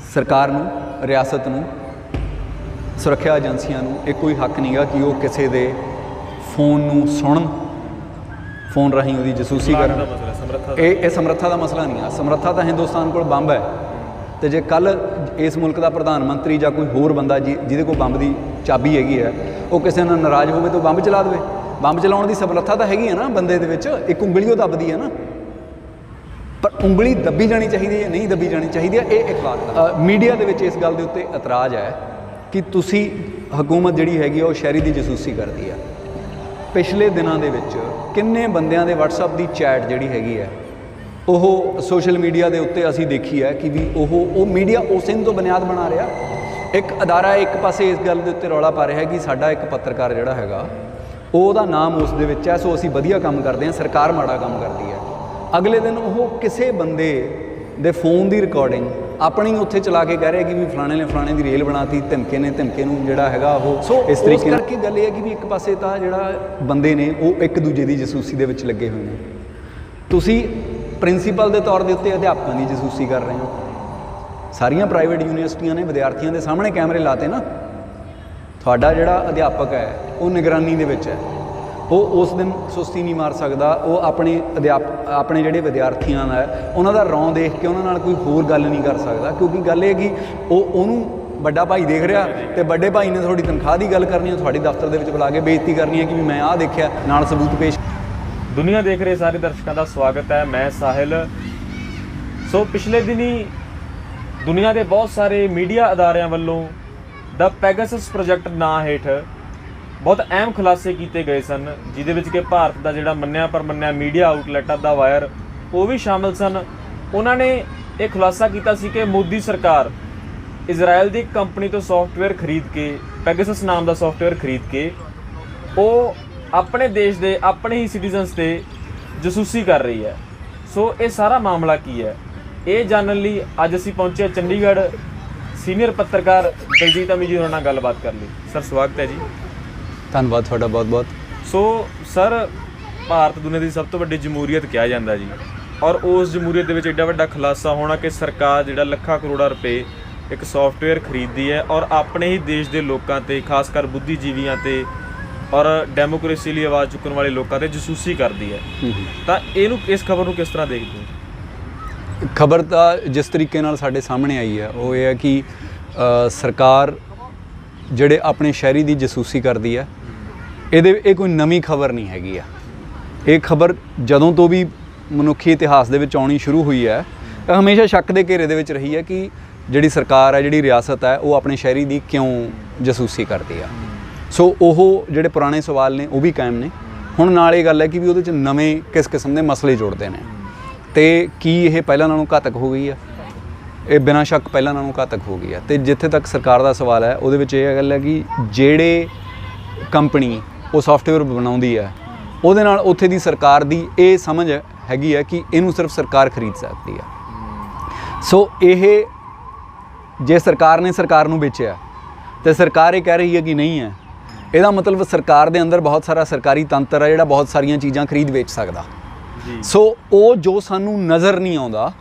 सरकार नूं, रियासत नूं, सुरक्षा एजेंसियां नूं एक कोई हक नहीं गा कि वो किसी दे फोन नूं सुणन, फोन राही उहदी जसूसी करन। ये समर्था का मसला नहीं है। समर्था तो हिंदुस्तान को बंब है, तो जे कल इस मुल्क का प्रधानमंत्री या कोई होर बंदा जिहदे कोल बंब की चाबी हैगी है, वो किसी नाल नाराज़ होवे तो बंब चला दे। बंब चलाउण की समर्था तो हैगी है ना बंदे दे विच, एक उंगली दबदी है ना, पर उंगली दबी जानी चाहिए या नहीं दबी जानी चाहिए, ये एक बात। मीडिया दे विच इस गल दे उत्ते इतराज़ है कि तुसी हुकूमत जिहड़ी हैगी वो शहरी की जसूसी करती है। पिछले दिनों के किन्ने बंदियां दे WhatsApp की चैट जिहड़ी हैगी है वो सोशल मीडिया के उत्ते असी देखी है कि भी वो मीडिया उस दिन तो बुनियाद बना रहा। एक अदारा एक पासे इस गल के उत्ते रौला पा रहा है कि साडा एक पत्रकार जिहड़ा हैगा ਉਹਦਾ नाम उस दे विच है, सो असी वधिया काम करते हैं, सरकार माड़ा काम करती है। अगले दिन वो किसी बंदे दे फोन की रिकॉर्डिंग अपनी उत्थे चला के कह रहे कि भी फलाने ने फलाने की रेल बनाती, धमके ने धमके नूं जिहड़ा हैगा वो इस तरीके करके गल ये है कि भी एक पासे तो जिहड़ा बंदे ने वो एक दूजे की जसूसी दे विच लगे हुए हैं। तुसी प्रिंसीपल के तौर के उत्ते अध्यापकों की जसूसी कर रहे हो। सारिया प्राइवेट यूनिवर्सिटियां ने विद्यार्थियों के सामने कैमरे लाते ना, तुहाडा जिहड़ा अध्यापक है वो निगरानी दे विच है, वो उस दिन सुस्ती नहीं मार सकता, वो अपने अपने जिहड़े विद्यार्थियों है उन्हों का रौं देख के उन्होंने नाल कोई होर गल नहीं कर सकता, क्योंकि गल ये कि उन्होंने बड़ा भाई देख रहा तो बड़े भाई ने थोड़ी तनख्वाह की गल करनी है, थोड़ी दफ्तर के बुला के बेइज्जती करनी है कि मैं आ देखा, नाल सबूत पेश। दुनिया देख रहे सारे दर्शकों का स्वागत है, मैं साहिल। सो पिछले दिनी दुनिया के बहुत सारे मीडिया अदारियां वालों द पैगासस प्रोजैक्ट नां हेठ बहुत अहम खुलासे किए गए सन, जिहदे विच कि भारत का जिहड़ा मन्निया परमन्निया मीडिया आउटलैट द वायर वो भी शामिल सन। उन्होंने एक खुलासा किया सी कि मोदी सरकार इजराइल की कंपनी तो सॉफ्टवेयर खरीद के, पैगासस नाम का सॉफ्टवेयर खरीद के वो अपने देश के अपने ही सिटीजनस से जसूसी कर रही है। सो ये सारा मामला की है, ये जानने लिए अज असी पहुंचे चंडीगढ़, सीनियर पत्रकार दलजीत अमी जी होर नाल गलबात कर ली। सर स्वागत है जी। धन्यवाद थोड़ा बहुत बहुत। सो सर भारत दुनिया की सब तो वड्डी जमहूरीयत कहा जाता जी, और उस जमहूरीयत के विच एडा वड्डा खुलासा होना कि सरकार जिहड़ा लाखां करोड़ा रुपए एक सॉफ्टवेयर खरीदती है और अपने ही देश के लोगों ते, खासकर बुद्धिजीवियों ते और डेमोक्रेसी लिए आवाज़ चुकने वाले लोगों ते जसूसी करती है। तो इहनूं इस खबर को किस तरह देखते हो? खबर तो जिस तरीके नाल साडे सामने आई है वो ये है कि सरकार जिहड़े अपने शहरी की जसूसी करती है, ये कोई नवी खबर नहीं हैगी है। ये खबर जदों तो भी मनुखी इतिहास दे विच आउणी शुरू हुई है, हमेशा शक के घेरे दे विच रही है कि जिहड़ी सरकार है, जिहड़ी रियासत है, वो अपने शहरी की क्यों जसूसी करती है। सो वो जिहड़े पुराने सवाल ने वो भी कायम ने। हुण नाल ये गल है कि भी उहदे च नवें किस किस्म के मसले जुड़ते हैं, तो की ये पहलां नालों घातक हो गई है, ये बिना शक पहलां नालों घातक हो गई है। तो जिथे तक सरकार का सवाल है वो गल है कि जिहड़े कंपनी वो सॉफ्टवेयर बनाउंदी है उहदे नाल उत्थे दी सरकार दी ये समझ हैगी है कि इनू सिर्फ सरकार खरीद सकती है। सो ये जे सरकार ने सरकार नूं बेचिया तो सरकार ये कह रही है कि नहीं है, ਇਹਦਾ मतलब सरकार के अंदर बहुत सारा सरकारी तंत्र है जिहड़ा बहुत सारिया चीज़ां खरीद वेच सकदा। सो वो जो सानू नज़र नहीं आउंदा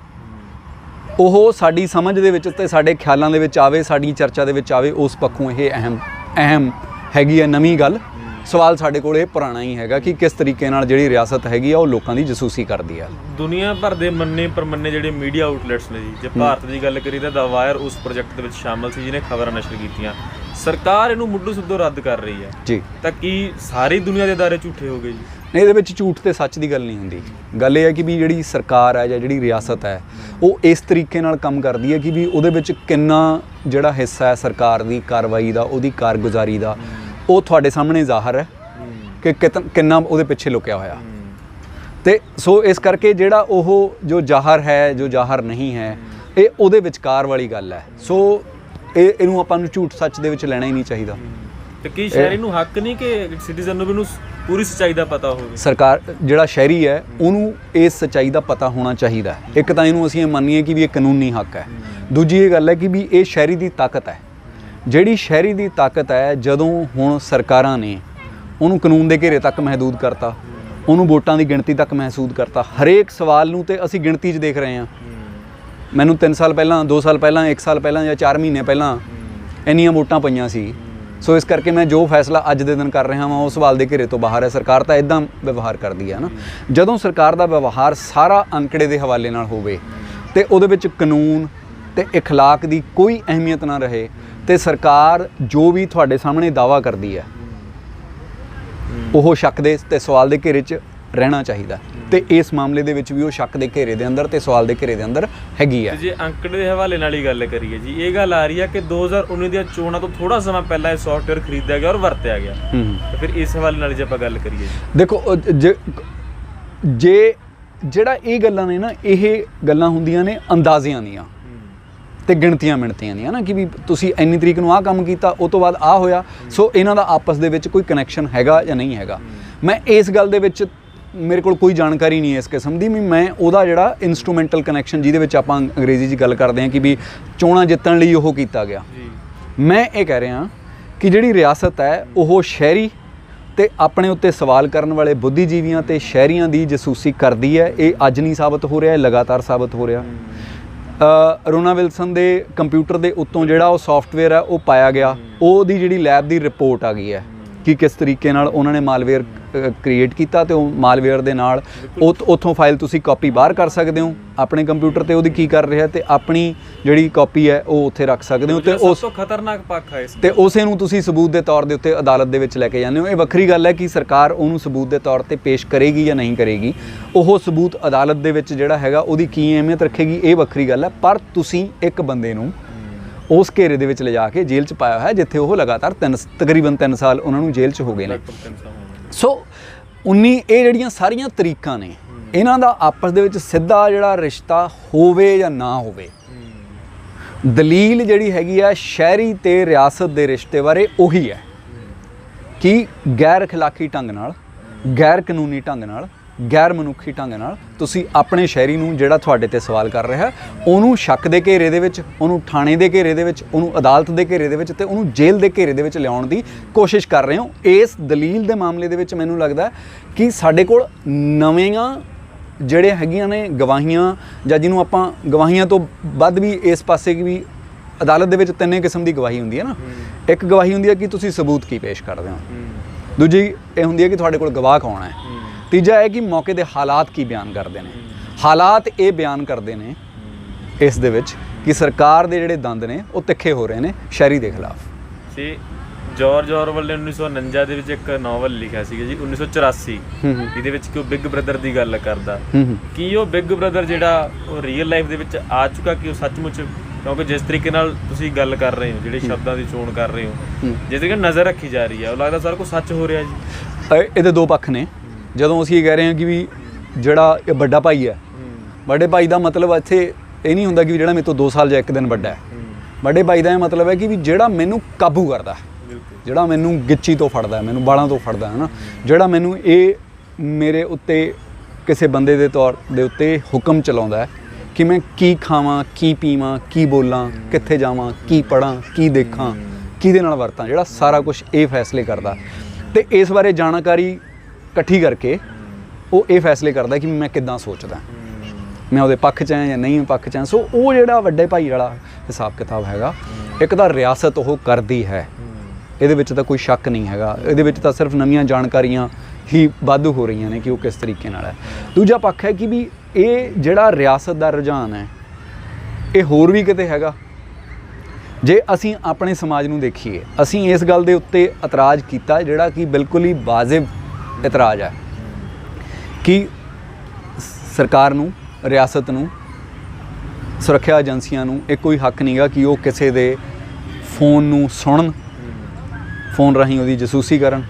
ਉਹ ਸਾਡੀ समझ ਦੇ ਵਿੱਚ ਤੇ ਸਾਡੇ ਖਿਆਲਾਂ ਦੇ ਵਿੱਚ ਆਵੇ, ਸਾਡੀ ਚਰਚਾ ਦੇ ਵਿੱਚ ਆਵੇ, ਉਸ ਪੱਖੋਂ ਇਹ ਅਹਿਮ ਹੈਗੀ ਹੈ ਨਵੀਂ ਗੱਲ। सवाल साढ़े को पुराना ही है कि किस तरीके नाल जिहड़ी रियासत हैगी आ, वो लोगों की जसूसी करती है। दुनिया भर के मन्ने परमन्ने जिहड़े मीडिया आउटलैट्स ने जी, जे भारत की गल करी तो द वायर उस प्रोजैक्ट के शामिल सी जिन्हें खबर नशर कीतियां। सरकार इनू मुੱਢੋਂ ਸਿੱਧੋਂ रद्द कर रही है जी, तो की सारी दुनिया के अदारे झूठे हो गए जी? नहीं, ये झूठ तो सच की गल नहीं होंदी। गल ये है कि भी जिहड़ी सरकार है या जिहड़ी रियासत है वो इस तरीके नाल काम करती है कि भी उहदे विच किन्ना जिहड़ा हिस्सा है सरकार की कार्रवाई का, उहदी कारगुजारी का, वो तुहाडे सामने ज़ाहिर है कि कितना उहदे पिछे लुकिया होया। तो सो इस करके जिहड़ा ओह जो ज़ाहिर है, जो ज़ाहिर नहीं है, ये उहदे विचकार वाली गल है। सो इहनूं आपां नूं झूठ सच दे विच लेना ही नहीं चाहिए। तो की शहरी नूं हक नहीं कि सिटीजन नूं भी पूरी सच्चाई का पता हो? सरकार जिहड़ा शहरी है उन्होंने इस सच्चाई का पता होना चाहिए। एक तो इनू असीं मन्नीए कि भी ये कानूनी हक है, दूजी ये गल है कि भी ये शहरी की ताकत है। जिहड़ी शहरी की ताकत है, जदों हुण सरकारां ने उन्होंने कानून के घेरे तक महदूद करता, उन्होंने वोटां की गिणती तक महसूद करता, हरेक सवाल नूं ते असीं गिणती च देख रहे हैं। ਮੈਨੂੰ 3 ਸਾਲ ਪਹਿਲਾਂ 2 ਸਾਲ ਪਹਿਲਾਂ 1 ਸਾਲ ਪਹਿਲਾਂ ਜਾਂ 4 ਮਹੀਨੇ ਪਹਿਲਾਂ ਇੰਨੀਆਂ ਵੋਟਾਂ ਪਈਆਂ ਸੀ। ਸੋ ਇਸ ਕਰਕੇ ਮੈਂ ਜੋ ਫੈਸਲਾ ਅੱਜ ਦੇ ਦਿਨ ਕਰ ਰਿਹਾ ਹਾਂ ਉਹ ਸਵਾਲ ਦੇ ਘੇਰੇ ਤੋਂ ਬਾਹਰ ਹੈ। ਸਰਕਾਰ ਤਾਂ ਇਦਾਂ ਵਿਵਹਾਰ ਕਰਦੀ ਹੈ ਨਾ। ਜਦੋਂ ਸਰਕਾਰ ਦਾ ਵਿਵਹਾਰ ਸਾਰਾ ਅੰਕੜੇ ਦੇ ਹਵਾਲੇ ਨਾਲ ਹੋਵੇ ਤੇ ਉਹਦੇ ਵਿੱਚ ਕਾਨੂੰਨ ਤੇ ਇਖਲਾਕ ਦੀ ਕੋਈ ਅਹਿਮੀਅਤ ਨਾ ਰਹੇ ਤੇ ਸਰਕਾਰ ਜੋ ਵੀ ਤੁਹਾਡੇ ਸਾਹਮਣੇ ਦਾਅਵਾ ਕਰਦੀ ਹੈ ਉਹ ਸ਼ੱਕ ਦੇ ਤੇ ਸਵਾਲ ਦੇ ਘੇਰੇ 'ਚ ਰਹਿਣਾ ਚਾਹੀਦਾ ਤੇ ਇਸ ਮਾਮਲੇ ਦੇ ਵਿੱਚ ਵੀ ਉਹ ਸ਼ੱਕ ਦੇ ਘੇਰੇ ਦੇ ਅੰਦਰ ਤੇ ਸਵਾਲ ਦੇ ਘੇਰੇ ਦੇ ਅੰਦਰ ਹੈਗੀ ਹੈ। ਜੇ ਅੰਕੜੇ ਦੇ ਹਵਾਲੇ ਨਾਲ ਹੀ ਗੱਲ ਕਰੀਏ ਜੀ, ਇਹ ਗੱਲ ਆ ਰਹੀ ਹੈ ਕਿ 2019 ਦੀਆਂ ਚੋਣਾਂ ਤੋਂ ਥੋੜਾ ਸਮਾਂ ਪਹਿਲਾਂ ਇਹ ਸੌਫਟਵੇਅਰ ਖਰੀਦਿਆ ਗਿਆ ਔਰ ਵਰਤਿਆ ਗਿਆ। ਤੇ ਫਿਰ ਇਸ ਹਵਾਲੇ ਨਾਲ ਜੇ ਆਪਾਂ ਗੱਲ ਕਰੀਏ ਜੀ, ਦੇਖੋ ਜੇ ਜਿਹੜਾ ਇਹ ਗੱਲਾਂ ਨੇ ਨਾ, ਇਹ ਗੱਲਾਂ ਹੁੰਦੀਆਂ ਨੇ ਅੰਦਾਜ਼ਿਆਂ ਦੀਆਂ ਤੇ ਗਿਣਤੀਆਂ ਮਿਣਤੀਆਂ ਦੀਆਂ ਨਾ, ਕਿ ਵੀ ਤੁਸੀਂ ਇੰਨੀ ਤਰੀਕ ਨੂੰ ਆਹ ਕੰਮ ਕੀਤਾ ਉਹ ਤੋਂ ਬਾਅਦ ਆਹ ਹੋਇਆ, ਸੋ ਇਹਨਾਂ ਦਾ ਆਪਸ ਦੇ ਵਿੱਚ ਕੋਈ ਕਨੈਕਸ਼ਨ ਹੈਗਾ ਜਾਂ ਨਹੀਂ ਹੈਗਾ। ਮੈਂ ਇਸ ਗੱਲ ਦੇ ਵਿੱਚ ਮੇਰੇ ਕੋਲ ਕੋਈ ਜਾਣਕਾਰੀ ਨਹੀਂ ਹੈ ਇਸ ਕਿਸਮ ਦੀ ਵੀ ਮੈਂ ਉਹਦਾ ਜਿਹੜਾ ਇਨਸਟਰੂਮੈਂਟਲ ਕਨੈਕਸ਼ਨ ਜਿਹਦੇ ਵਿੱਚ ਆਪਾਂ ਅੰਗਰੇਜ਼ੀ 'ਚ ਗੱਲ ਕਰਦੇ ਹਾਂ ਕਿ ਵੀ ਚੋਣਾਂ ਜਿੱਤਣ ਲਈ ਉਹ ਕੀਤਾ ਗਿਆ। ਮੈਂ ਇਹ ਕਹਿ ਰਿਹਾ ਕਿ ਜਿਹੜੀ ਰਿਆਸਤ ਹੈ ਉਹ ਸ਼ਹਿਰੀ ਤੇ ਆਪਣੇ ਉੱਤੇ ਸਵਾਲ ਕਰਨ ਵਾਲੇ ਬੁੱਧੀਜੀਵੀਆਂ ਤੇ ਸ਼ਹਿਰੀਆਂ ਦੀ ਜਸੂਸੀ ਕਰਦੀ ਹੈ। ਇਹ ਅੱਜ ਨਹੀਂ ਸਾਬਤ ਹੋ ਰਿਹਾ, ਇਹ ਲਗਾਤਾਰ ਸਾਬਤ ਹੋ ਰਿਹਾ। ਰੋਨਾ ਵਿਲਸਨ ਦੇ ਕੰਪਿਊਟਰ ਦੇ ਉੱਤੋਂ ਜਿਹੜਾ ਉਹ ਸੌਫਟਵੇਅਰ ਹੈ ਉਹ ਪਾਇਆ ਗਿਆ, ਉਹਦੀ ਜਿਹੜੀ ਲੈਬ ਦੀ ਰਿਪੋਰਟ ਆ ਗਈ ਹੈ ਕਿ ਕਿਸ ਤਰੀਕੇ ਨਾਲ ਉਹਨਾਂ ਨੇ ਮਾਲਵੇਅਰ ਕ੍ਰੀਏਟ ਕੀਤਾ ਤੇ ਉਹ ਮਾਲਵੇਅਰ ਦੇ ਨਾਲ ਉੱਥੋਂ ਫਾਈਲ ਤੁਸੀਂ ਕਾਪੀ ਬਾਹਰ ਕਰ ਸਕਦੇ ਹੋ ਆਪਣੇ ਕੰਪਿਊਟਰ ਤੇ ਉਹਦੀ ਕੀ ਕਰ ਰਿਹਾ ਤੇ ਆਪਣੀ ਜਿਹੜੀ ਕਾਪੀ ਹੈ ਉਹ ਉੱਥੇ ਰੱਖ ਸਕਦੇ ਹੋ ਤੇ ਉਸ ਤੋਂ ਖਤਰਨਾਕ ਪੱਖ ਹੈ ਤੇ ਉਸੇ ਨੂੰ ਤੁਸੀਂ ਸਬੂਤ ਦੇ ਤੌਰ ਦੇ ਉੱਤੇ ਅਦਾਲਤ ਦੇ ਵਿੱਚ ਲੈ ਕੇ ਜਾਂਦੇ ਹੋ। ਇਹ ਵੱਖਰੀ ਗੱਲ ਹੈ ਕਿ ਸਰਕਾਰ ਉਹਨੂੰ ਸਬੂਤ ਦੇ ਤੌਰ ਤੇ ਪੇਸ਼ ਕਰੇਗੀ ਜਾਂ ਨਹੀਂ ਕਰੇਗੀ, ਉਹ ਸਬੂਤ ਅਦਾਲਤ ਦੇ ਵਿੱਚ ਜਿਹੜਾ ਹੈਗਾ ਉਹਦੀ ਕੀ ਅਹਿਮੀਅਤ ਰੱਖੇਗੀ ਇਹ ਵੱਖਰੀ ਗੱਲ ਹੈ। ਪਰ ਤੁਸੀਂ ਇੱਕ ਬੰਦੇ ਨੂੰ ਉਸ ਘੇਰੇ ਦੇ ਵਿੱਚ ਲਿਜਾ ਕੇ ਜੇਲ੍ਹ 'ਚ ਪਾਇਆ ਹੋਇਆ ਜਿੱਥੇ ਉਹ ਲਗਾਤਾਰ ਤਕਰੀਬਨ 3 ਸਾਲ ਉਹਨਾਂ ਨੂੰ ਜੇਲ੍ਹ 'ਚ ਹੋ ਗਏ ਨੇ। ਸੋ 19 ਇਹ ਜਿਹੜੀਆਂ ਸਾਰੀਆਂ ਤਰੀਕਾਂ ਨੇ ਇਹਨਾਂ ਦਾ ਆਪਸ ਦੇ ਵਿੱਚ ਸਿੱਧਾ ਜਿਹੜਾ ਰਿਸ਼ਤਾ ਹੋਵੇ ਜਾਂ ਨਾ ਹੋਵੇ, ਦਲੀਲ ਜਿਹੜੀ ਹੈਗੀ ਆ ਸ਼ਹਿਰੀ ਤੇ ਰਿਆਸਤ ਦੇ ਰਿਸ਼ਤੇ ਬਾਰੇ ਉਹੀ ਹੈ ਕਿ ਗੈਰ ਅਖਲਾਕੀ ਢੰਗ ਨਾਲ, ਗੈਰ ਕਾਨੂੰਨੀ ਢੰਗ ਨਾਲ, ਗੈਰ ਮਨੁੱਖੀ ਢੰਗ ਨਾਲ ਤੁਸੀਂ ਆਪਣੇ ਸ਼ਹਿਰੀ ਨੂੰ ਜਿਹੜਾ ਤੁਹਾਡੇ ਤੇ ਸਵਾਲ ਕਰ ਰਿਹਾ ਉਹਨੂੰ ਸ਼ੱਕ ਦੇ ਘੇਰੇ ਦੇ ਵਿੱਚ, ਉਹਨੂੰ ਥਾਣੇ ਦੇ ਘੇਰੇ ਦੇ ਵਿੱਚ, ਉਹਨੂੰ ਅਦਾਲਤ ਦੇ ਘੇਰੇ ਦੇ ਵਿੱਚ ਤੇ ਉਹਨੂੰ ਜੇਲ੍ਹ ਦੇ ਘੇਰੇ ਦੇ ਵਿੱਚ ਲਿਆਉਣ ਦੀ ਕੋਸ਼ਿਸ਼ ਕਰ ਰਹੇ ਹੋ। ਇਸ ਦਲੀਲ ਦੇ ਮਾਮਲੇ ਦੇ ਵਿੱਚ ਮੈਨੂੰ ਲੱਗਦਾ ਕਿ ਸਾਡੇ ਕੋਲ ਨਵੀਆਂ ਜਿਹੜੇ ਹੈਗੀਆਂ ਨੇ ਗਵਾਹੀਆਂ, ਜਾਂ ਜਿਹਨੂੰ ਆਪਾਂ ਗਵਾਹੀਆਂ ਤੋਂ ਵੱਧ ਵੀ ਇਸ ਪਾਸੇ ਵੀ ਅਦਾਲਤ ਦੇ ਵਿੱਚ 3 ਕਿਸਮ ਦੀ ਗਵਾਹੀ ਹੁੰਦੀ ਹੈ ਨਾ। ਇੱਕ ਗਵਾਹੀ ਹੁੰਦੀ ਹੈ ਕਿ ਤੁਸੀਂ ਸਬੂਤ ਕੀ ਪੇਸ਼ ਕਰਦੇ ਹੋ, ਦੂਜੀ ਇਹ ਹੁੰਦੀ ਹੈ ਕਿ ਤੁਹਾਡੇ ਕੋਲ ਗਵਾਹ ਕੌਣ ਹੈ, ਤੀਜਾ ਹੈ ਕਿ ਮੌਕੇ ਦੇ ਹਾਲਾਤ ਕੀ ਬਿਆਨ ਕਰਦੇ ਨੇ। ਹਾਲਾਤ ਇਹ ਬਿਆਨ ਕਰਦੇ ਨੇ ਇਸ ਦੇ ਵਿੱਚ ਕਿ ਸਰਕਾਰ ਦੇ ਜਿਹੜੇ ਦੰਦ ਨੇ ਉਹ ਤਿੱਖੇ ਹੋ ਰਹੇ ਨੇ ਸ਼ਹਿਰੀ ਦੇ ਖਿਲਾਫ। ਤੇ ਜਾਰਜ ਔਰਵੈਲ ਨੇ 1949 ਦੇ ਵਿੱਚ ਇੱਕ ਨਾਵਲ ਲਿਖਿਆ ਸੀਗਾ ਜੀ 1984, ਜਿਹਦੇ ਵਿੱਚ ਕਿ ਉਹ ਬਿਗ ਬ੍ਰਦਰ ਦੀ ਗੱਲ ਕਰਦਾ ਕਿ ਉਹ ਬਿਗ ਬ੍ਰਦਰ ਜਿਹੜਾ ਉਹ ਰੀਅਲ ਲਾਈਫ ਦੇ ਵਿੱਚ ਆ ਚੁੱਕਾ ਕਿ ਉਹ ਸੱਚਮੁੱਚ, ਕਿਉਂਕਿ ਜਿਸ ਤਰੀਕੇ ਨਾਲ ਤੁਸੀਂ ਗੱਲ ਕਰ ਰਹੇ ਹੋ, ਜਿਹੜੇ ਸ਼ਬਦਾਂ ਦੀ ਚੋਣ ਕਰ ਰਹੇ ਹੋ, ਜਿਸ ਤਰੀਕੇ ਨਜ਼ਰ ਰੱਖੀ ਜਾ ਰਹੀ ਹੈ, ਉਹ ਲੱਗਦਾ ਸਾਰਾ ਕੁਝ ਸੱਚ ਹੋ ਰਿਹਾ ਜੀ। ਇਹਦੇ ਦੋ ਪੱਖ ਨੇ। ਜਦੋਂ ਅਸੀਂ ਇਹ ਕਹਿ ਰਹੇ ਹਾਂ ਕਿ ਵੀ ਜਿਹੜਾ ਇਹ ਵੱਡਾ ਭਾਈ ਹੈ, ਵੱਡੇ ਭਾਈ ਦਾ ਮਤਲਬ ਇੱਥੇ ਇਹ ਨਹੀਂ ਹੁੰਦਾ ਕਿ ਜਿਹੜਾ ਮੇਰੇ ਤੋਂ 2 ਸਾਲ ਜਾਂ 1 ਦਿਨ ਵੱਡਾ ਹੈ। ਵੱਡੇ ਭਾਈ ਦਾ ਇਹ ਮਤਲਬ ਹੈ ਕਿ ਵੀ ਜਿਹੜਾ ਮੈਨੂੰ ਕਾਬੂ ਕਰਦਾ, ਜਿਹੜਾ ਮੈਨੂੰ ਗਿੱਚੀ ਤੋਂ ਫੜਦਾ, ਮੈਨੂੰ ਬਾਲਾਂ ਤੋਂ ਫੜਦਾ ਹੈ ਨਾ, ਜਿਹੜਾ ਮੈਨੂੰ ਇਹ ਮੇਰੇ ਉੱਤੇ ਕਿਸੇ ਬੰਦੇ ਦੇ ਤੌਰ ਦੇ ਉੱਤੇ ਹੁਕਮ ਚਲਾਉਂਦਾ ਹੈ ਕਿ ਮੈਂ ਕੀ ਖਾਵਾਂ, ਕੀ ਪੀਵਾਂ, ਕੀ ਬੋਲਾਂ, ਕਿੱਥੇ ਜਾਵਾਂ, ਕੀ ਪੜ੍ਹਾਂ, ਕੀ ਦੇਖਾਂ, ਕਿਹਦੇ ਨਾਲ ਵਰਤਾਂ, ਜਿਹੜਾ ਸਾਰਾ ਕੁਝ ਇਹ ਫੈਸਲੇ ਕਰਦਾ ਤੇ ਇਸ ਬਾਰੇ ਜਾਣਕਾਰੀ ਇਕੱਠੀ ਕਰਕੇ ਉਹ ਇਹ ਫੈਸਲੇ ਕਰਦਾ ਕਿ ਮੈਂ ਕਿੱਦਾਂ ਸੋਚਦਾ, ਮੈਂ ਉਹਦੇ ਪੱਖ 'ਚ ਹਾਂ ਜਾਂ ਨਹੀਂ ਪੱਖ 'ਚ ਹਾਂ। ਸੋ ਉਹ ਜਿਹੜਾ ਵੱਡੇ ਭਾਈ ਵਾਲਾ ਹਿਸਾਬ ਕਿਤਾਬ ਹੈਗਾ, ਇੱਕ ਤਾਂ ਰਿਆਸਤ ਉਹ ਕਰਦੀ ਹੈ, ਇਹਦੇ ਵਿੱਚ ਤਾਂ ਕੋਈ ਸ਼ੱਕ ਨਹੀਂ ਹੈਗਾ। ਇਹਦੇ ਵਿੱਚ ਤਾਂ ਸਿਰਫ ਨਵੀਆਂ ਜਾਣਕਾਰੀਆਂ ਹੀ ਵਾਧੂ ਹੋ ਰਹੀਆਂ ਨੇ ਕਿ ਉਹ ਕਿਸ ਤਰੀਕੇ ਨਾਲ ਹੈ। ਦੂਜਾ ਪੱਖ ਹੈ ਕਿ ਵੀ ਇਹ ਜਿਹੜਾ ਰਿਆਸਤ ਦਾ ਰੁਝਾਨ ਹੈ ਇਹ ਹੋਰ ਵੀ ਕਿਤੇ ਹੈਗਾ। ਜੇ ਅਸੀਂ ਆਪਣੇ ਸਮਾਜ ਨੂੰ ਦੇਖੀਏ, ਅਸੀਂ ਇਸ ਗੱਲ ਦੇ ਉੱਤੇ ਇਤਰਾਜ਼ ਕੀਤਾ ਜਿਹੜਾ ਕਿ ਬਿਲਕੁਲ ਹੀ ਵਾਜਿਬ ਇਤਰਾਜ਼ ਹੈ ਕਿ ਸਰਕਾਰ ਨੂੰ, ਰਿਆਸਤ ਨੂੰ, ਸੁਰੱਖਿਆ ਏਜੰਸੀਆਂ ਨੂੰ ਇਹ ਕੋਈ ਹੱਕ ਨਹੀਂਗਾ ਕਿ ਉਹ ਕਿਸੇ ਦੇ ਫੋਨ ਨੂੰ ਸੁਣਨ, ਫੋਨ ਰਾਹੀਂ ਉਹਦੀ ਜਸੂਸੀ ਕਰਨ।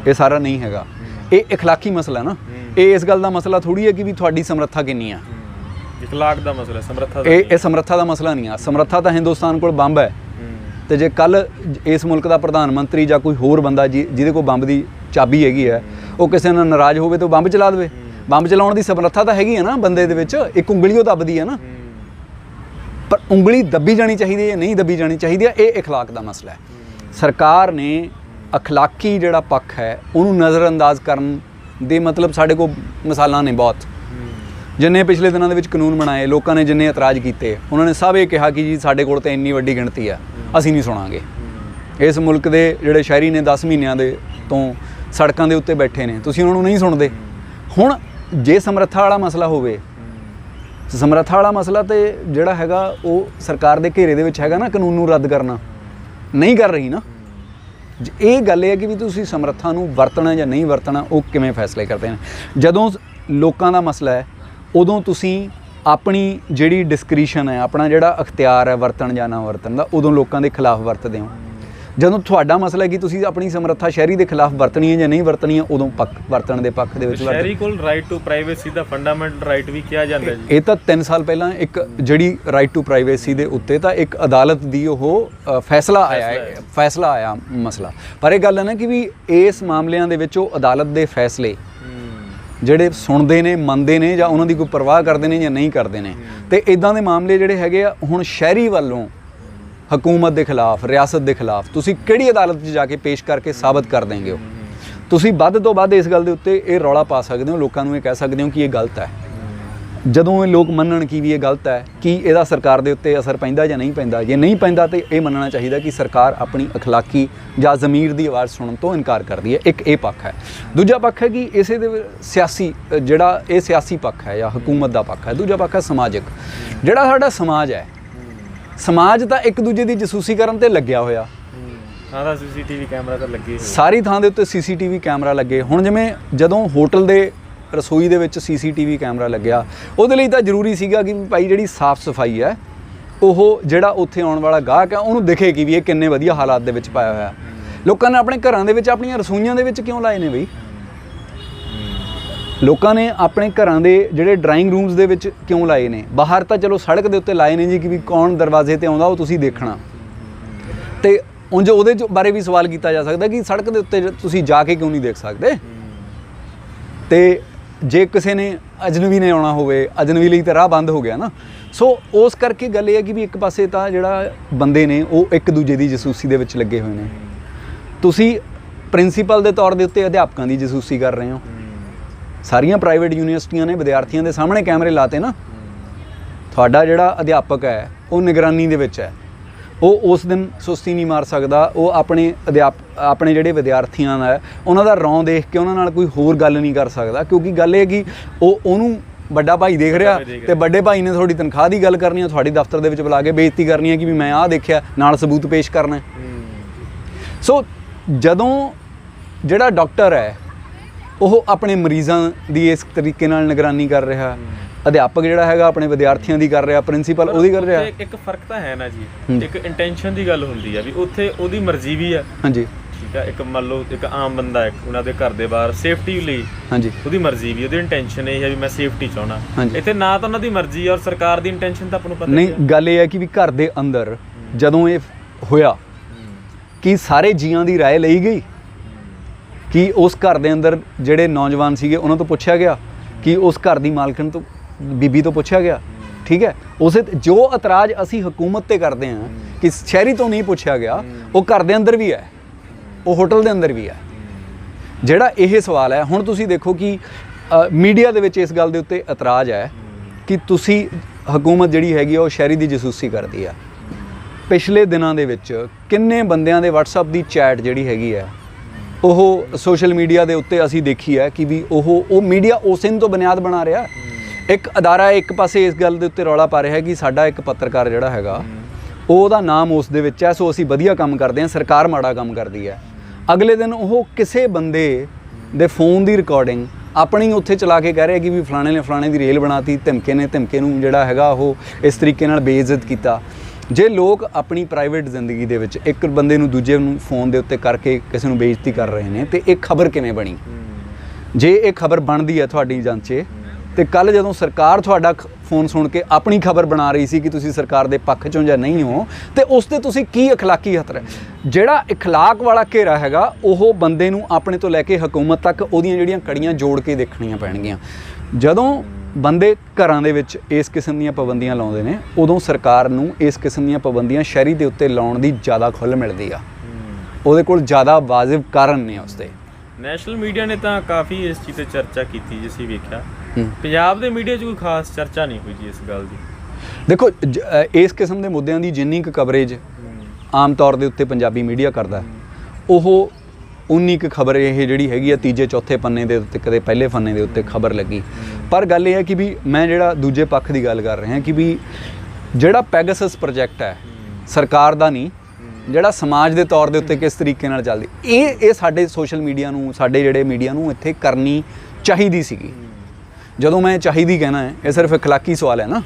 ਇਹ ਸਾਰਾ ਨਹੀਂ ਹੈਗਾ। ਇਹ ਇਖਲਾਕੀ ਮਸਲਾ ਨਾ, ਇਹ ਇਸ ਗੱਲ ਦਾ ਮਸਲਾ ਥੋੜੀ ਹੈ ਕਿ ਵੀ ਤੁਹਾਡੀ ਸਮਰੱਥਾ ਕਿੰਨੀ ਆ। ਇਖਲਾਕ ਦਾ ਮਸਲਾ, ਸਮਰੱਥਾ ਦਾ। ਇਹ ਸਮਰੱਥਾ ਦਾ ਮਸਲਾ ਨਹੀਂ ਆ। ਸਮਰੱਥਾ ਤਾਂ ਹਿੰਦੁਸਤਾਨ ਕੋਲ ਬੰਬ ਹੈ ਤੇ ਜੇ ਕੱਲ ਇਸ ਮੁਲਕ ਦਾ ਪ੍ਰਧਾਨ ਮੰਤਰੀ ਜਾਂ ਕੋਈ ਹੋਰ ਬੰਦਾ ਜਿਹਦੇ ਕੋਲ ਬੰਬ ਦੀ ਚਾਬੀ ਹੈਗੀ ਹੈ, ਉਹ ਕਿਸੇ ਨਾਲ ਨਾਰਾਜ਼ ਹੋਵੇ ਤਾਂ ਬੰਬ ਚਲਾ ਦੇਵੇ। ਬੰਬ ਚਲਾਉਣ ਦੀ ਸਮਰੱਥਾ ਤਾਂ ਹੈਗੀ ਹੈ ਨਾ ਬੰਦੇ ਦੇ ਵਿੱਚ, ਇੱਕ ਉਂਗਲੀ ਉਹ ਦੱਬਦੀ ਹੈ ਨਾ, ਪਰ ਉਂਗਲੀ ਦੱਬੀ ਜਾਣੀ ਚਾਹੀਦੀ ਹੈ ਜਾਂ ਨਹੀਂ ਦੱਬੀ ਜਾਣੀ ਚਾਹੀਦੀ ਹੈ, ਇਹ ਇਖਲਾਕ ਦਾ ਮਸਲਾ ਹੈ। ਸਰਕਾਰ ਨੇ ਅਖਲਾਕੀ ਜਿਹੜਾ ਪੱਖ ਹੈ ਉਹਨੂੰ ਨਜ਼ਰਅੰਦਾਜ਼ ਕਰਨ ਦੇ ਮਤਲਬ ਸਾਡੇ ਕੋਲ ਮਿਸਾਲਾਂ ਨੇ ਬਹੁਤ। ਜਿੰਨੇ ਪਿਛਲੇ ਦਿਨਾਂ ਦੇ ਵਿੱਚ ਕਾਨੂੰਨ ਬਣਾਏ, ਲੋਕਾਂ ਨੇ ਜਿੰਨੇ ਇਤਰਾਜ਼ ਕੀਤੇ, ਉਹਨਾਂ ਨੇ ਸਭ ਇਹ ਕਿਹਾ ਕਿ ਜੀ ਸਾਡੇ ਕੋਲ ਤਾਂ ਇੰਨੀ ਵੱਡੀ ਗਿਣਤੀ ਆ, ਅਸੀਂ ਨਹੀਂ ਸੁਣਾਂਗੇ। ਇਸ ਮੁਲਕ ਦੇ ਜਿਹੜੇ ਸ਼ਹਿਰੀ ਨੇ 10 ਮਹੀਨਿਆਂ ਦੇ ਤੋਂ ਸੜਕਾਂ ਦੇ ਉੱਤੇ ਬੈਠੇ ਨੇ, ਤੁਸੀਂ ਉਹਨਾਂ ਨੂੰ ਨਹੀਂ ਸੁਣਦੇ। ਹੁਣ ਜੇ ਸਮਰੱਥਾ ਵਾਲਾ ਮਸਲਾ ਹੋਵੇ, ਸਮਰੱਥਾ ਵਾਲਾ ਮਸਲਾ ਤੇ ਜਿਹੜਾ ਹੈਗਾ ਉਹ ਸਰਕਾਰ ਦੇ ਘੇਰੇ ਦੇ ਵਿੱਚ ਹੈਗਾ ਨਾ, ਕਾਨੂੰਨ ਨੂੰ ਰੱਦ ਕਰਨਾ ਨਹੀਂ ਕਰ ਰਹੀ ਨਾ। ਇਹ ਗੱਲ ਇਹ ਹੈ ਕਿ ਵੀ ਤੁਸੀਂ ਸਮਰੱਥਾ ਨੂੰ ਵਰਤਣਾ ਜਾਂ ਨਹੀਂ ਵਰਤਣਾ, ਉਹ ਕਿਵੇਂ ਫੈਸਲੇ ਕਰਦੇ ਨੇ। ਜਦੋਂ ਲੋਕਾਂ ਦਾ ਮਸਲਾ ਹੈ, ਉਦੋਂ ਤੁਸੀਂ ਆਪਣੀ ਜਿਹੜੀ ਡਿਸਕ੍ਰਿਸ਼ਨ ਹੈ, ਆਪਣਾ ਜਿਹੜਾ ਅਖਤਿਆਰ ਹੈ ਵਰਤਣ ਜਾਂ ਨਾ ਵਰਤਣ ਦਾ, ਉਦੋਂ ਲੋਕਾਂ ਦੇ ਖਿਲਾਫ ਵਰਤਦੇ ਹੋ। ਜਦੋਂ ਤੁਹਾਡਾ ਮਸਲਾ ਹੈ ਕਿ ਤੁਸੀਂ ਆਪਣੀ ਸਮਰੱਥਾ ਸ਼ਹਿਰੀ ਦੇ ਖਿਲਾਫ ਵਰਤਣੀ ਹੈ ਜਾਂ ਨਹੀਂ ਵਰਤਣੀ ਹੈ, ਉਦੋਂ ਵਰਤਣ ਦੇ ਪੱਖ ਦੇ ਵਿੱਚ ਸ਼ਹਿਰੀ ਕੋਲ ਰਾਈਟ ਟੂ ਪ੍ਰਾਈਵੇਸੀ ਦਾ ਫੰਡਾਮੈਂਟਲ ਰਾਈਟ ਵੀ ਕਿਹਾ ਜਾਂਦਾ ਜੀ। ਇਹ ਤਾਂ 3 ਸਾਲ ਪਹਿਲਾਂ ਇੱਕ ਜਿਹੜੀ ਰਾਈਟ ਟੂ ਪ੍ਰਾਈਵੇਸੀ ਦੇ ਉੱਤੇ ਤਾਂ ਇੱਕ ਅਦਾਲਤ ਦੀ ਉਹ ਫੈਸਲਾ ਆਇਆ ਮਸਲਾ। ਪਰ ਇਹ ਗੱਲ ਹੈ ਨਾ ਕਿ ਵੀ ਇਸ ਮਾਮਲਿਆਂ ਦੇ ਵਿੱਚ ਉਹ ਅਦਾਲਤ ਦੇ ਫੈਸਲੇ ਜਿਹੜੇ ਸੁਣਦੇ ਨੇ, ਮੰਨਦੇ ਨੇ, ਜਾਂ ਉਹਨਾਂ ਦੀ ਕੋਈ ਪਰਵਾਹ ਕਰਦੇ ਨੇ ਜਾਂ ਨਹੀਂ ਕਰਦੇ ਨੇ। ਤੇ ਇਦਾਂ ਦੇ ਮਾਮਲੇ ਜਿਹੜੇ ਹੈਗੇ ਆ, ਹੁਣ ਸ਼ਹਿਰੀ ਵੱਲੋਂ ਹਕੂਮਤ ਦੇ ਖਿਲਾਫ, ਰਿਆਸਤ ਦੇ ਖਿਲਾਫ ਤੁਸੀਂ ਕਿਹੜੀ ਅਦਾਲਤ 'ਚ ਜਾ ਕੇ ਪੇਸ਼ ਕਰਕੇ ਸਾਬਤ ਕਰ ਦੇਂਗੇ ਹੋ। ਤੁਸੀਂ ਵੱਧ ਤੋਂ ਵੱਧ ਇਸ ਗੱਲ ਦੇ ਉੱਤੇ ਇਹ ਰੌਲਾ ਪਾ ਸਕਦੇ ਹੋ, ਲੋਕਾਂ ਨੂੰ ਇਹ ਕਹਿ ਸਕਦੇ ਹੋ ਕਿ ਇਹ ਗਲਤ ਹੈ। ਜਦੋਂ ਇਹ ਲੋਕ ਮੰਨਣ ਕਿ ਵੀ ਇਹ ਗਲਤ ਹੈ, ਕਿ ਇਹਦਾ ਸਰਕਾਰ ਦੇ ਉੱਤੇ ਅਸਰ ਪੈਂਦਾ ਜਾਂ ਨਹੀਂ ਪੈਂਦਾ। ਜੇ ਨਹੀਂ ਪੈਂਦਾ ਤਾਂ ਇਹ ਮੰਨਣਾ ਚਾਹੀਦਾ ਕਿ ਸਰਕਾਰ ਆਪਣੀ ਅਖਲਾਕੀ ਜਾਂ ਜ਼ਮੀਰ ਦੀ ਆਵਾਜ਼ ਸੁਣਨ ਤੋਂ ਇਨਕਾਰ ਕਰਦੀ ਹੈ। ਇੱਕ ਇਹ ਪੱਖ ਹੈ। ਦੂਜਾ ਪੱਖ ਹੈ ਕਿ ਇਸੇ ਦੇ ਸਿਆਸੀ, ਜਿਹੜਾ ਇਹ ਸਿਆਸੀ ਪੱਖ ਹੈ ਜਾਂ ਹਕੂਮਤ ਦਾ ਪੱਖ ਹੈ। ਦੂਜਾ ਪੱਖ ਹੈ ਸਮਾਜਿਕ। ਜਿਹੜਾ ਸਾਡਾ ਸਮਾਜ ਹੈ, ਸਮਾਜ ਤਾਂ ਇੱਕ ਦੂਜੇ ਦੀ ਜਸੂਸੀ ਕਰਨ ਤੇ ਲੱਗਿਆ ਹੋਇਆ। ਸਾਰਾ ਸੀਸੀਟੀਵੀ ਕੈਮਰਾ ਤਾਂ ਲੱਗੇ, ਸਾਰੀ ਥਾਂ ਦੇ ਉੱਤੇ ਸੀਸੀਟੀਵੀ ਕੈਮਰਾ ਲੱਗੇ। ਹੁਣ ਜਿਵੇਂ ਜਦੋਂ ਹੋਟਲ ਦੇ ਰਸੋਈ ਦੇ ਵਿੱਚ ਸੀਸੀਟੀਵੀ ਕੈਮਰਾ ਲੱਗਿਆ, ਉਹਦੇ ਲਈ ਤਾਂ ਜ਼ਰੂਰੀ ਸੀਗਾ ਕਿ ਭਾਈ ਜਿਹੜੀ ਸਾਫ਼ ਸਫਾਈ ਹੈ, ਉਹ ਜਿਹੜਾ ਉੱਥੇ ਆਉਣ ਵਾਲਾ ਗਾਹਕ ਹੈ ਉਹਨੂੰ ਦਿਖੇ ਕਿ ਵੀ ਇਹ ਕਿੰਨੇ ਵਧੀਆ ਹਾਲਾਤ ਦੇ ਵਿੱਚ ਪਾਇਆ ਹੋਇਆ। ਲੋਕਾਂ ਨੇ ਆਪਣੇ ਘਰਾਂ ਦੇ ਵਿੱਚ, ਆਪਣੀਆਂ ਰਸੋਈਆਂ ਦੇ ਵਿੱਚ ਕਿਉਂ ਲਾਏ ਨੇ ਬਈ? ਲੋਕਾਂ ਨੇ ਆਪਣੇ ਘਰਾਂ ਦੇ ਜਿਹੜੇ ਡਰਾਇੰਗ ਰੂਮਸ ਦੇ ਵਿੱਚ ਕਿਉਂ ਲਾਏ ਨੇ? ਬਾਹਰ ਤਾਂ ਚਲੋ ਸੜਕ ਦੇ ਉੱਤੇ ਲਾਏ ਨੇ ਜੀ ਕਿ ਵੀ ਕੌਣ ਦਰਵਾਜ਼ੇ ਤੇ ਆਉਂਦਾ ਉਹ ਤੁਸੀਂ ਦੇਖਣਾ। ਤੇ ਉਂਝ ਉਹਦੇ ਬਾਰੇ ਵੀ ਸਵਾਲ ਕੀਤਾ ਜਾ ਸਕਦਾ ਕਿ ਸੜਕ ਦੇ ਉੱਤੇ ਤੁਸੀਂ ਜਾ ਕੇ ਕਿਉਂ ਨਹੀਂ ਦੇਖ ਸਕਦੇ? ਤੇ ਜੇ ਕਿਸੇ ਨੇ ਅਜਨਬੀ ਨੇ ਆਉਣਾ ਹੋਵੇ, ਅਜਨਬੀ ਲਈ ਤਾਂ ਰਾਹ ਬੰਦ ਹੋ ਗਿਆ ਨਾ। ਸੋ ਉਸ ਕਰਕੇ ਗੱਲ ਇਹ ਹੈ ਕਿ ਵੀ ਇੱਕ ਪਾਸੇ ਤਾਂ ਜਿਹੜਾ ਬੰਦੇ ਨੇ ਉਹ ਇੱਕ ਦੂਜੇ ਦੀ ਜਸੂਸੀ ਦੇ ਵਿੱਚ ਲੱਗੇ ਹੋਏ ਨੇ। ਤੁਸੀਂ ਪ੍ਰਿੰਸੀਪਲ ਦੇ ਤੌਰ ਦੇ ਉੱਤੇ ਅਧਿਆਪਕਾਂ ਦੀ ਜਸੂਸੀ ਕਰ ਰਹੇ ਹੋ। ਸਾਰੀਆਂ ਪ੍ਰਾਈਵੇਟ ਯੂਨੀਵਰਸਿਟੀਆਂ ਨੇ ਵਿਦਿਆਰਥੀਆਂ ਦੇ ਸਾਹਮਣੇ ਕੈਮਰੇ ਲਾਤੇ ਨਾ। ਤੁਹਾਡਾ ਜਿਹੜਾ ਅਧਿਆਪਕ ਹੈ ਉਹ ਨਿਗਰਾਨੀ ਦੇ ਵਿੱਚ ਹੈ। ਉਹ ਉਸ ਦਿਨ ਸੁਸਤੀ ਨਹੀਂ ਮਾਰ ਸਕਦਾ। ਉਹ ਆਪਣੇ ਜਿਹੜੇ ਵਿਦਿਆਰਥੀਆਂ ਦਾ ਉਹਨਾਂ ਦਾ ਰੌਂ ਦੇਖ ਕੇ ਉਹਨਾਂ ਨਾਲ ਕੋਈ ਹੋਰ ਗੱਲ ਨਹੀਂ ਕਰ ਸਕਦਾ, ਕਿਉਂਕਿ ਗੱਲ ਇਹ ਕਿ ਉਹਨੂੰ ਵੱਡਾ ਭਾਈ ਦੇਖ ਰਿਹਾ ਤੇ ਵੱਡੇ ਭਾਈ ਨੇ ਤੁਹਾਡੀ ਤਨਖਾਹ ਦੀ ਗੱਲ ਕਰਨੀ ਹੈ, ਤੁਹਾਡੀ ਦਫ਼ਤਰ ਦੇ ਵਿੱਚ ਬੁਲਾ ਕੇ ਬੇਇੱਜ਼ਤੀ ਕਰਨੀ ਹੈ ਕਿ ਵੀ ਮੈਂ ਆਹ ਦੇਖਿਆ, ਨਾਲ ਸਬੂਤ ਪੇਸ਼ ਕਰਨਾ। ਸੋ ਜਦੋਂ ਜਿਹੜਾ ਡਾਕਟਰ ਹੈ ਉਹ ਆਪਣੇ ਮਰੀਜ਼ਾਂ ਦੀ ਇਸ ਤਰੀਕੇ ਨਾਲ ਨਿਗਰਾਨੀ ਕਰ ਰਿਹਾ, ਅਧਿਆਪਕ ਜਿਹੜਾ ਹੈਗਾ ਆਪਣੇ ਵਿਦਿਆਰਥੀਆਂ ਦੀ ਕਰ ਰਿਹਾ, ਪ੍ਰਿੰਸੀਪਲ ਉਹਦੀ ਕਰ ਰਿਹਾ। ਇੱਕ ਫਰਕ ਤਾਂ ਹੈ ਨਾ ਜੀ, ਇੱਕ ਇੰਟੈਂਸ਼ਨ ਦੀ ਗੱਲ ਹੁੰਦੀ ਆ ਵੀ ਉੱਥੇ ਉਹਦੀ ਮਰਜ਼ੀ ਵੀ ਆ। ਹਾਂਜੀ ਠੀਕ ਆ। ਇੱਕ ਮੰਨ ਲਓ ਇੱਕ ਆਮ ਬੰਦਾ ਹੈ, ਉਹਨਾਂ ਦੇ ਘਰ ਦੇ ਬਾਹਰ ਸੇਫਟੀ ਲਈ, ਹਾਂਜੀ, ਉਹਦੀ ਮਰਜ਼ੀ ਵੀ, ਉਹਦੀ ਇੰਟੈਂਸ਼ਨ ਇਹ ਹੈ ਵੀ ਮੈਂ ਸੇਫਟੀ ਚਾਹਣਾ। ਇੱਥੇ ਨਾ ਤਾਂ ਉਹਨਾਂ ਦੀ ਮਰਜ਼ੀ ਔਰ ਸਰਕਾਰ ਦੀ ਇੰਟੈਂਸ਼ਨ ਤਾਂ ਆਪਾਂ ਨੂੰ ਪਤਾ ਨਹੀਂ। ਗੱਲ ਇਹ ਹੈ ਕਿ ਵੀ ਘਰ ਦੇ ਅੰਦਰ ਜਦੋਂ ਇਹ ਹੋਇਆ ਕਿ ਸਾਰੇ ਜੀਆਂ ਦੀ ਰਾਏ ਲਈ ਗਈ, ਕਿ ਉਸ ਘਰ ਦੇ ਅੰਦਰ ਜਿਹੜੇ ਨੌਜਵਾਨ ਸੀਗੇ ਉਹਨਾਂ ਤੋਂ ਪੁੱਛਿਆ ਗਿਆ, ਕਿ ਉਸ ਘਰ ਦੀ ਮਾਲਕਣ ਤੋਂ, ਬੀਬੀ ਤੋਂ ਪੁੱਛਿਆ ਗਿਆ। ਠੀਕ ਹੈ। ਉਸੇ ਜੋ ਇਤਰਾਜ਼ ਅਸੀਂ ਹਕੂਮਤ ਤੇ ਕਰਦੇ ਹਾਂ ਕਿ ਸ਼ਹਿਰੀ ਤੋਂ ਨਹੀਂ ਪੁੱਛਿਆ ਗਿਆ, ਉਹ ਘਰ ਦੇ ਅੰਦਰ ਵੀ ਹੈ, ਉਹ ਹੋਟਲ ਦੇ ਅੰਦਰ ਵੀ ਹੈ। ਜਿਹੜਾ ਇਹ ਸਵਾਲ ਹੈ, ਹੁਣ ਤੁਸੀਂ ਦੇਖੋ ਕਿ ਮੀਡੀਆ ਦੇ ਵਿੱਚ ਇਸ ਗੱਲ ਦੇ ਉੱਤੇ ਇਤਰਾਜ਼ ਹੈ ਕਿ ਤੁਸੀਂ ਹਕੂਮਤ ਜਿਹੜੀ ਹੈਗੀ ਆ ਉਹ ਸ਼ਹਿਰੀ ਦੀ ਜਸੂਸੀ ਕਰਦੀ ਆ। ਪਿਛਲੇ ਦਿਨਾਂ ਦੇ ਵਿੱਚ ਕਿੰਨੇ ਬੰਦਿਆਂ ਦੇ WhatsApp ਦੀ ਚੈਟ ਜਿਹੜੀ ਹੈਗੀ ਹੈ ਉਹ ਸੋਸ਼ਲ ਮੀਡੀਆ ਦੇ ਉੱਤੇ ਅਸੀਂ ਦੇਖੀ ਹੈ ਕਿ ਵੀ ਉਹ ਮੀਡੀਆ ਉਸੇ ਨੂੰ ਤੋਂ ਬੁਨਿਆਦ ਬਣਾ ਰਿਹਾ। ਇੱਕ ਅਦਾਰਾ ਇੱਕ ਪਾਸੇ ਇਸ ਗੱਲ ਦੇ ਉੱਤੇ ਰੌਲਾ ਪਾ ਰਿਹਾ ਕਿ ਸਾਡਾ ਇੱਕ ਪੱਤਰਕਾਰ ਜਿਹੜਾ ਹੈਗਾ ਉਹਦਾ ਨਾਮ ਉਸ ਦੇ ਵਿੱਚ ਹੈ, ਸੋ ਅਸੀਂ ਵਧੀਆ ਕੰਮ ਕਰਦੇ ਹਾਂ, ਸਰਕਾਰ ਮਾੜਾ ਕੰਮ ਕਰਦੀ ਹੈ। ਅਗਲੇ ਦਿਨ ਉਹ ਕਿਸੇ ਬੰਦੇ ਦੇ ਫੋਨ ਦੀ ਰਿਕਾਰਡਿੰਗ ਆਪਣੀ ਉੱਥੇ ਚਲਾ ਕੇ ਕਹਿ ਰਿਹਾ ਕਿ ਵੀ ਫਲਾਣੇ ਨੇ ਫਲਾਣੇ ਦੀ ਰੇਲ ਬਣਾਤੀ, ਧਮਕੇ ਨੂੰ ਜਿਹੜਾ ਹੈਗਾ ਉਹ ਇਸ ਤਰੀਕੇ ਨਾਲ ਬੇਇੱਜ਼ਤ ਕੀਤਾ। ਜੇ ਲੋਕ ਆਪਣੀ ਪ੍ਰਾਈਵੇਟ ਜ਼ਿੰਦਗੀ ਦੇ ਵਿੱਚ ਇੱਕ ਬੰਦੇ ਨੂੰ ਦੂਜੇ ਨੂੰ ਫੋਨ ਦੇ ਉੱਤੇ ਕਰਕੇ ਕਿਸੇ ਨੂੰ ਬੇਇੱਜ਼ਤੀ ਕਰ ਰਹੇ ਨੇ, ਤੇ ਇਹ ਖਬਰ ਕਿਵੇਂ ਬਣੀ? ਜੇ ਇਹ ਖਬਰ ਬਣਦੀ ਹੈ ਤੁਹਾਡੀ ਜਾਂਚੇ, ਤੇ ਕੱਲ ਜਦੋਂ ਸਰਕਾਰ ਤੁਹਾਡਾ ਫੋਨ ਸੁਣ ਕੇ ਆਪਣੀ ਖਬਰ ਬਣਾ ਰਹੀ ਸੀ ਕਿ ਤੁਸੀਂ ਸਰਕਾਰ ਦੇ ਪੱਖ ਚੋਂ ਜਾਂ ਨਹੀਂ ਹੋ, ਤੇ ਉਸ ਤੇ ਤੁਸੀਂ ਕੀ ਅਖਲਾਕੀ ਖਤਰਾ? ਜਿਹੜਾ ਇਖਲਾਕ ਵਾਲਾ ਘੇਰਾ ਹੈਗਾ ਉਹ ਬੰਦੇ ਨੂੰ ਆਪਣੇ ਤੋਂ ਲੈ ਕੇ ਹਕੂਮਤ ਤੱਕ ਉਹਦੀਆਂ ਜਿਹੜੀਆਂ ਕੜੀਆਂ ਜੋੜ ਕੇ ਦੇਖਣੀਆਂ ਪੈਣਗੀਆਂ। ਜਦੋਂ ਬੰਦੇ ਘਰਾਂ ਦੇ ਵਿੱਚ ਇਸ ਕਿਸਮ ਦੀਆਂ ਪਾਬੰਦੀਆਂ ਲਾਉਂਦੇ ਨੇ, ਉਦੋਂ ਸਰਕਾਰ ਨੂੰ ਇਸ ਕਿਸਮ ਦੀਆਂ ਪਾਬੰਦੀਆਂ ਸ਼ਹਿਰੀ ਦੇ ਉੱਤੇ ਲਾਉਣ ਦੀ ਜ਼ਿਆਦਾ ਖੁੱਲ੍ਹ ਮਿਲਦੀ ਆ। ਉਹਦੇ ਕੋਲ ਜ਼ਿਆਦਾ ਵਾਜਿਬ ਕਾਰਨ ਨੇ ਉਸ 'ਤੇ। ਨੈਸ਼ਨਲ ਮੀਡੀਆ ਨੇ ਤਾਂ ਕਾਫੀ ਇਸ ਚੀਜ਼ 'ਤੇ ਚਰਚਾ ਕੀਤੀ, ਜਿਸ ਅਸੀਂ ਵੇਖਿਆ ਪੰਜਾਬ ਦੇ ਮੀਡੀਆ 'ਚ ਕੋਈ ਖਾਸ ਚਰਚਾ ਨਹੀਂ ਹੋਈ ਜੀ ਇਸ ਗੱਲ ਦੀ। ਦੇਖੋ ਇਸ ਕਿਸਮ ਦੇ ਮੁੱਦਿਆਂ ਦੀ ਜਿੰਨੀ ਕੁ ਕਵਰੇਜ ਆਮ ਤੌਰ ਦੇ ਉੱਤੇ ਪੰਜਾਬੀ ਮੀਡੀਆ ਕਰਦਾ, ਉਹ ਉਨੀ ਕੁ ਖਬਰ ਇਹ ਜਿਹੜੀ ਹੈਗੀ ਆ ਤੀਜੇ ਚੌਥੇ ਪੰਨੇ ਦੇ ਉੱਤੇ, ਕਦੇ ਪਹਿਲੇ ਪੰਨੇ ਦੇ ਉੱਤੇ ਖਬਰ ਲੱਗੀ। ਪਰ ਗੱਲ ਇਹ ਹੈ ਕਿ ਵੀ ਮੈਂ ਜਿਹੜਾ ਦੂਜੇ ਪੱਖ ਦੀ ਗੱਲ ਕਰ ਰਿਹਾ ਕਿ ਵੀ ਜਿਹੜਾ ਪੈਗਾਸਸ ਪ੍ਰੋਜੈਕਟ ਹੈ ਸਰਕਾਰ ਦਾ ਨਹੀਂ, ਜਿਹੜਾ ਸਮਾਜ ਦੇ ਤੌਰ ਦੇ ਉੱਤੇ ਕਿਸ ਤਰੀਕੇ ਨਾਲ ਚੱਲਦੀ, ਇਹ ਸਾਡੇ ਸੋਸ਼ਲ ਮੀਡੀਆ ਨੂੰ, ਸਾਡੇ ਜਿਹੜੇ ਮੀਡੀਆ ਨੂੰ ਇੱਥੇ ਕਰਨੀ ਚਾਹੀਦੀ ਸੀਗੀ। ਜਦੋਂ ਮੈਂ ਚਾਹੀਦੀ ਕਹਿਣਾ ਹੈ, ਇਹ ਸਿਰਫ ਅਖਲਾਕੀ ਸਵਾਲ ਹੈ ਨਾ।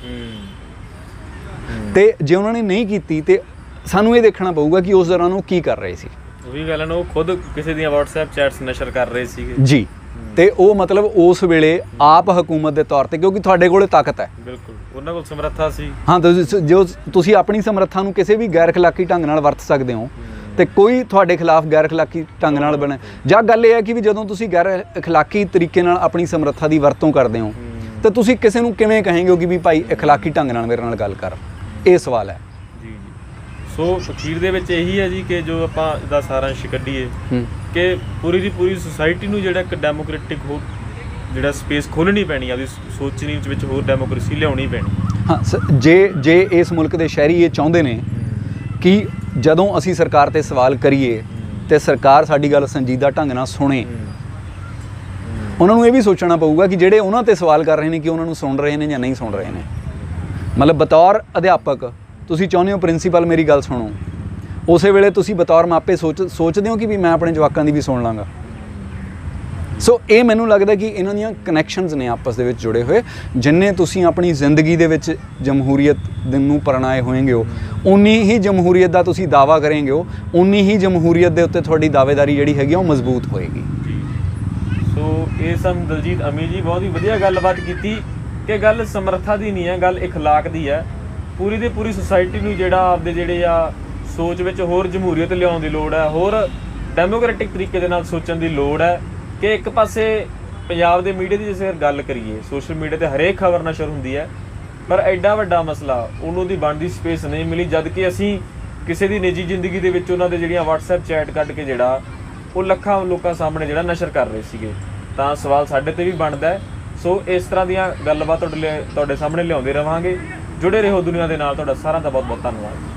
ਤੇ ਜੇ ਉਹਨਾਂ ਨੇ ਨਹੀਂ ਕੀਤੀ ਤੇ ਸਾਨੂੰ ਇਹ ਦੇਖਣਾ ਪਊਗਾ ਕਿ ਉਸ ਦੌਰਾਨ ਉਹ ਕੀ ਕਰ ਰਹੇ ਸੀ। ਉਹੀ ਗੱਲ ਹੈ ਨਾ, ਉਹ ਖੁਦ ਕਿਸੇ ਦੀਆਂ WhatsApp ਚੈਟਸ ਨਸ਼ਰ ਕਰ ਰਹੇ ਸੀਗੇ ਜੀ। ਤੇ ਉਹ ਮਤਲਬ ਉਸ ਵੇਲੇ ਆਪ ਹਕੂਮਤ ਦੇ ਤੌਰ ਤੇ, ਕਿਉਂਕਿ ਤੁਹਾਡੇ ਕੋਲੇ ਤਾਕਤ ਹੈ, ਬਿਲਕੁਲ ਉਹਨਾਂ ਕੋਲ ਸਮਰੱਥਾ ਸੀ। ਹਾਂ, ਜੋ ਤੁਸੀਂ ਆਪਣੀ ਸਮਰੱਥਾ ਨੂੰ ਕਿਸੇ ਵੀ ਗੈਰ ਅਖਲਾਕੀ ਢੰਗ ਨਾਲ ਵਰਤ ਸਕਦੇ ਹੋ ਤੇ ਕੋਈ ਤੁਹਾਡੇ ਖਿਲਾਫ ਗੈਰ ਅਖਲਾਕੀ ਢੰਗ ਨਾਲ ਬਣੇ। ਜਾਂ ਗੱਲ ਇਹ ਹੈ ਕਿ ਵੀ ਜਦੋਂ ਤੁਸੀਂ ਗੈਰ ਅਖਲਾਕੀ ਤਰੀਕੇ ਨਾਲ ਆਪਣੀ ਸਮਰੱਥਾ ਦੀ ਵਰਤੋਂ ਕਰਦੇ ਹੋ ਤੇ ਤੁਸੀਂ ਕਿਸੇ ਨੂੰ ਕਿਵੇਂ ਕਹੇਂਗੇ ਕਿ ਵੀ ਭਾਈ ਅਖਲਾਕੀ ਢੰਗ ਨਾਲ ਮੇਰੇ ਨਾਲ ਗੱਲ ਕਰ। ਇਹ ਸਵਾਲ ਹੈ ਜੀ। ਸੋ ਅਖੀਰ ਦੇ ਵਿੱਚ ਇਹੀ ਹੈ ਜੀ ਕਿ ਜੋ ਆਪਾਂ ਇਹਦਾ ਸਾਰਾਂਸ਼ ਕੱਢੀਏ ਕਿ ਪੂਰੀ ਦੀ ਪੂਰੀ ਸੁਸਾਇਟੀ ਨੂੰ ਜਿਹੜਾ ਇੱਕ ਡੈਮੋਕ੍ਰੈਟਿਕ ਜਿਹੜਾ ਸਪੇਸ ਖੋਲ੍ਹਣੀ ਪੈਣੀ ਆ, ਉਹਦੀ ਸੋਚਣੀ ਵਿੱਚ ਹੋਰ ਡੈਮੋਕ੍ਰੇਸੀ ਲਿਆਉਣੀ ਪੈਣੀ। ਹਾਂ, ਜੇ ਇਸ ਮੁਲਕ ਦੇ ਸ਼ਹਿਰੀ ਇਹ ਚਾਹੁੰਦੇ ਨੇ ਕਿ ਜਦੋਂ ਅਸੀਂ ਸਰਕਾਰ ਤੇ ਸਵਾਲ ਕਰੀਏ ਤੇ ਸਰਕਾਰ ਸਾਡੀ ਗੱਲ ਸੰਜੀਦਾ ਢੰਗ ਨਾਲ ਸੁਣੇ, ਉਹਨਾਂ ਨੂੰ ਇਹ ਵੀ ਸੋਚਣਾ ਪਊਗਾ ਕਿ ਜਿਹੜੇ ਉਹਨਾਂ ਤੇ ਸਵਾਲ ਕਰ ਰਹੇ ਨੇ ਕਿ ਉਹਨਾਂ ਨੂੰ ਸੁਣ ਰਹੇ ਨੇ ਜਾਂ ਨਹੀਂ ਸੁਣ ਰਹੇ ਨੇ। ਮਤਲਬ ਬਤੌਰ ਅਧਿਆਪਕ ਤੁਸੀਂ ਚਾਹੁੰਦੇ ਹੋ ਪ੍ਰਿੰਸੀਪਲ ਮੇਰੀ ਗੱਲ ਸੁਣੋ, ਉਸੇ ਵੇਲੇ ਤੁਸੀਂ ਬਤੌਰ ਮਾਪੇ ਸੋਚਦੇ ਹੋ ਕਿ ਵੀ ਮੈਂ ਆਪਣੇ ਜਵਾਕਾਂ ਦੀ ਵੀ ਸੁਣ ਲਾਂਗਾ। ਸੋ ਇਹ ਮੈਨੂੰ ਲੱਗਦਾ ਕਿ ਇਹਨਾਂ ਦੀਆਂ ਕਨੈਕਸ਼ਨਸ ਨੇ ਆਪਸ ਦੇ ਵਿੱਚ ਜੁੜੇ ਹੋਏ। ਜਿੰਨੇ ਤੁਸੀਂ ਆਪਣੀ ਜ਼ਿੰਦਗੀ ਦੇ ਵਿੱਚ ਜਮਹੂਰੀਅਤ ਨੂੰ ਪਰਣਾਏ ਹੋਏਗੇ ਹੋ, ਉਨੀ ਹੀ ਜਮਹੂਰੀਅਤ ਦਾ ਤੁਸੀਂ ਦਾਅਵਾ ਕਰੇਂਗੇ ਹੋ, ਉਨੀ ਹੀ ਜਮਹੂਰੀਅਤ ਦੇ ਉੱਤੇ ਤੁਹਾਡੀ ਦਾਅਵੇਦਾਰੀ ਜਿਹੜੀ ਹੈਗੀ ਉਹ ਮਜ਼ਬੂਤ ਹੋਏਗੀ। ਸੋ ਇਹ ਸਨ ਦਲਜੀਤ ਅਮੀ ਜੀ, ਬਹੁਤ ਹੀ ਵਧੀਆ ਗੱਲਬਾਤ ਕੀਤੀ ਕਿ ਗੱਲ ਸਮਰੱਥਾ ਦੀ ਨਹੀਂ ਹੈ, ਗੱਲ ਇਖਲਾਕ ਦੀ ਹੈ। ਪੂਰੀ ਦੀ ਪੂਰੀ ਸੁਸਾਇਟੀ ਨੂੰ ਜਿਹੜਾ ਆਪਦੇ ਜਿਹੜੇ ਆ ਸੋਚ ਵਿੱਚ ਹੋਰ ਜਮਹੂਰੀਅਤ ਲਿਆਉਣ ਦੀ ਲੋੜ ਹੈ, ਹੋਰ ਡੈਮੋਕ੍ਰੈਟਿਕ ਤਰੀਕੇ ਦੇ ਨਾਲ ਸੋਚਣ ਦੀ ਲੋੜ ਹੈ। ਕਿ ਇੱਕ ਪਾਸੇ ਪੰਜਾਬ ਦੇ ਮੀਡੀਆ ਦੀ ਜੇ ਗੱਲ ਕਰੀਏ, ਸੋਸ਼ਲ ਮੀਡੀਆ ਤੇ ਹਰੇਕ ਖਬਰ ਨਸ਼ਰ ਹੁੰਦੀ ਹੈ, ਪਰ ਐਡਾ ਵੱਡਾ ਮਸਲਾ ਉਹਨੂੰ ਦੀ ਬਣਦੀ ਸਪੇਸ ਨਹੀਂ ਮਿਲੀ, ਜਦ ਕਿ ਅਸੀਂ ਕਿਸੇ ਦੀ ਨਿੱਜੀ ਜ਼ਿੰਦਗੀ ਦੇ ਵਿੱਚ ਉਹਨਾਂ ਦੇ ਜਿਹੜੀਆਂ WhatsApp ਚੈਟ ਕੱਢ ਕੇ ਜਿਹੜਾ ਉਹ ਲੱਖਾਂ ਲੋਕਾਂ ਸਾਹਮਣੇ ਜਿਹੜਾ ਨਸ਼ਰ ਕਰ ਰਹੇ ਸੀਗੇ। ਤਾਂ ਸਵਾਲ ਸਾਡੇ ਤੇ ਵੀ ਬਣਦਾ ਹੈ। ਸੋ ਇਸ ਤਰ੍ਹਾਂ ਦੀਆਂ ਗੱਲਬਾਤ ਤੁਹਾਡੇ ਸਾਹਮਣੇ ਲਿਆਉਂਦੇ ਰਵਾਂਗੇ। ਜੁੜੇ ਰਹੋ ਦੁਨੀਆ ਦੇ ਨਾਲ। ਤੁਹਾਡਾ ਸਾਰਿਆਂ ਦਾ ਬਹੁਤ ਬਹੁਤ ਧੰਨਵਾਦ।